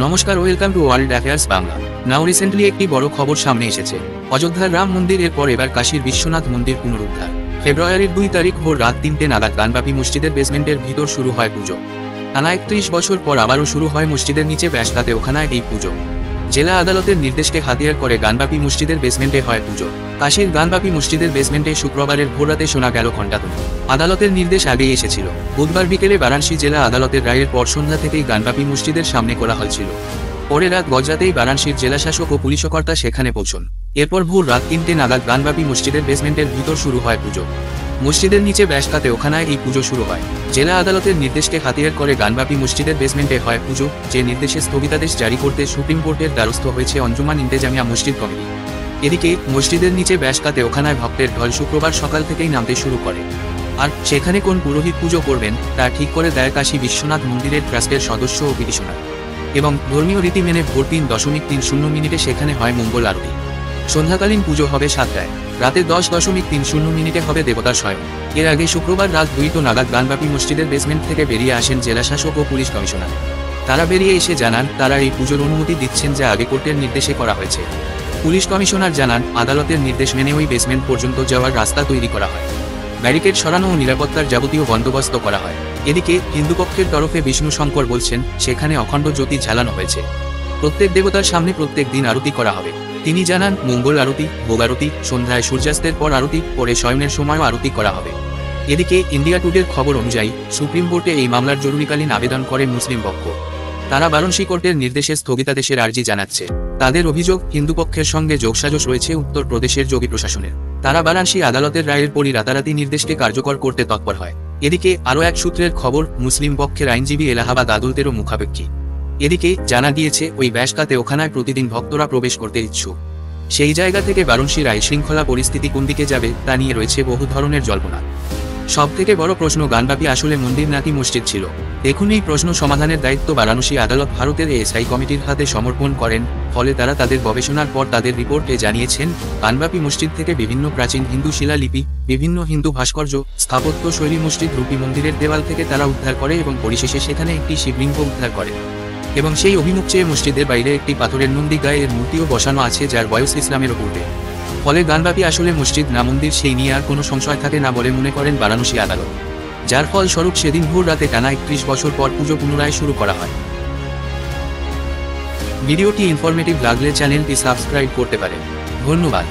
নমস্কার, welcome to world affairs Bangla. Now recently একটি বড় খবর সামনে এসেছে। অযোধ্যার রাম মন্দিরের পর এবার কাশীর বিশ্বনাথ মন্দির পুনরুদ্ধার। ফেব্রুয়ারির 2 তারিখ ভোর রাত 3টে নাগাদ গানবাপী মসজিদের বেসমেন্টের ভিতর শুরু হয় পুজো। টানা 31 বছর পর আবারও শুরু হয় মসজিদের নিচে ব্যাসলাতে ওখানায় এই পুজো। জেলা আদালতের নির্দেশকে হাতিয়ার করে গানবাপী মসজিদের বেসমেন্টে হয় পুজো। কাশীর গানবাপী মসজিদের বেসমেন্টে শুক্রবারের ভোররাতে শোনা গেল ঘণ্টাধ্বনি। আদালতের নির্দেশ আগেই এসেছিল। বুধবার বিকেলে বারাণসী জেলা আদালতের রায়ের পর সন্ধ্যা থেকেই গানবাপী মসজিদের সামনে করা হয়েছিল। পরে রাত গজরাতেই বারাণসীর জেলাশাসক ও পুলিশকর্তা সেখানে পৌঁছন। এরপর ভোর রাত 3টে নাগাদ গানবাপী মসজিদের বেসমেন্টের ভিতর শুরু হয় পুজো। মসজিদের নিচে ব্যাসখাতে ওখানায় এই পুজো শুরু হয়। জেলা আদালতের নির্দেশকে হাতিয়ার করে গানবাপী মসজিদের বেসমেন্টে হয় পুজো, যে নির্দেশে স্থগিতাদেশ জারি করতে সুপ্রিম কোর্টের দ্বারস্থ হয়েছে অঞ্জুমান ইন্তেজামিয়া মসজিদ কমিটি। এদিকে মসজিদের নিচে ব্যাসখাতে ওখানায় ভক্তের ঢল শুক্রবার সকাল থেকেই নামতে শুরু করে। আর সেখানে কোন পুরোহিত পুজো করবেন তা ঠিক করে দেয় কাশী বিশ্বনাথ মন্দিরের ট্রাস্টের সদস্য ও পিটিশনার। এবং ধর্মীয় রীতি মেনে ভোর 3:30 সেখানে হয় মঙ্গল আরতি। সন্ধ্যাকালীন পুজো হবে 7টায়। রাতে 10:30 হবে দেবতার শয়ন। এর আগে শুক্রবার রাত 2টো নাগাদ গানবাপী মসজিদের বেসমেন্ট থেকে বেরিয়ে আসেন জেলাশাসক ও পুলিশ কমিশনার। তারা বেরিয়ে এসে জানান তারা এই পুজোর অনুমতি দিচ্ছেন, যা আগে কোর্টের নির্দেশে করা হয়েছে। পুলিশ কমিশনার জানান আদালতের নির্দেশ মেনে ওই বেসমেন্ট পর্যন্ত যাওয়ার রাস্তা তৈরি করা হয়। ব্যারিকেড সরানো ও নিরাপত্তার যাবতীয় বন্দোবস্ত করা হয়। এদিকে হিন্দুপক্ষের তরফে বিষ্ণু শঙ্কর বলছেন সেখানে অখণ্ড জ্যোতি ঝালানো হয়েছে। প্রত্যেক দেবতার সামনে প্রত্যেক দিন আরতি করা হবে। তিনি জানান মঙ্গল আরতি, ভোগ আরতি, সন্ধ্যায় সূর্যাস্তের পর আরতি, পরে শয়নের সময়ও আরতি করা হবে। এদিকে ইন্ডিয়া টুডের খবর অনুযায়ী সুপ্রিম কোর্টে এই মামলার জরুরিকালীন আবেদন করে মুসলিম পক্ষ। তারা বারাণসী কোর্টের নির্দেশে স্থগিতাদেশের আর্জি জানাচ্ছে। তাদের অভিযোগ হিন্দুপক্ষের সঙ্গে যোগসাজশ রয়েছে উত্তরপ্রদেশের যোগী প্রশাসনের। তারা বারাণসী আদালতের রায়ের পরই রাতারাতি নির্দেশকে কার্যকর করতে তৎপর হয়। এদিকে আরও এক সূত্রের খবর, মুসলিম পক্ষের আইনজীবী এলাহাবাদ আদালতেরও মুখাপেক্ষী। এদিকে জানা গিয়েছে ওই ব্যাসখাতে ওখানায় প্রতিদিন ভক্তরা প্রবেশ করতে ইচ্ছুক। সেই জায়গা থেকে বারাণসীর আইন শৃঙ্খলা পরিস্থিতি কোন দিকে যাবে তা নিয়ে রয়েছে বহু ধরনের জল্পনা। সব থেকে বড় প্রশ্ন, গানবাপী আসলে মন্দির নাকি মসজিদ ছিল? দেখুন, এই প্রশ্ন সমাধানের দায়িত্ব বারাণসী আদালত ভারতের এএসআই কমিটির হাতে সমর্পণ করেন। ফলে তারা তাদের গবেষণার পর তাদের রিপোর্টে জানিয়েছেন গানবাপী মসজিদ থেকে বিভিন্ন প্রাচীন হিন্দু শিলালিপি, বিভিন্ন হিন্দু ভাস্কর্য, স্থাপত্য শৈলী, মসজিদ রূপী মন্দিরের দেওয়াল থেকে তারা উদ্ধার করে এবং পরিশেষে সেখানে একটি শিবলিঙ্গ উদ্ধার করে। এবং সেই অভিমুখ চেয়ে মসজিদের বাইরে একটি পাথরের নন্দী গায়ের মূর্তিও বসানো আছে, যার বয়স ইসলামের পূর্বে। ফলে গানবাপী আসলে মসজিদ না মন্দির, সেই নিয়ে আর কোনো সংশয় থাকে না বলে মনে করেন বারাণসী আদালত। যার ফলস্বরূপ সেদিন ভোর রাতে টানা 31 বছর পর পুজো পুনরায় শুরু করা হয়। ভিডিওটি ইনফরমেটিভ লাগলে চ্যানেলটি সাবস্ক্রাইব করতে পারেন। ধন্যবাদ।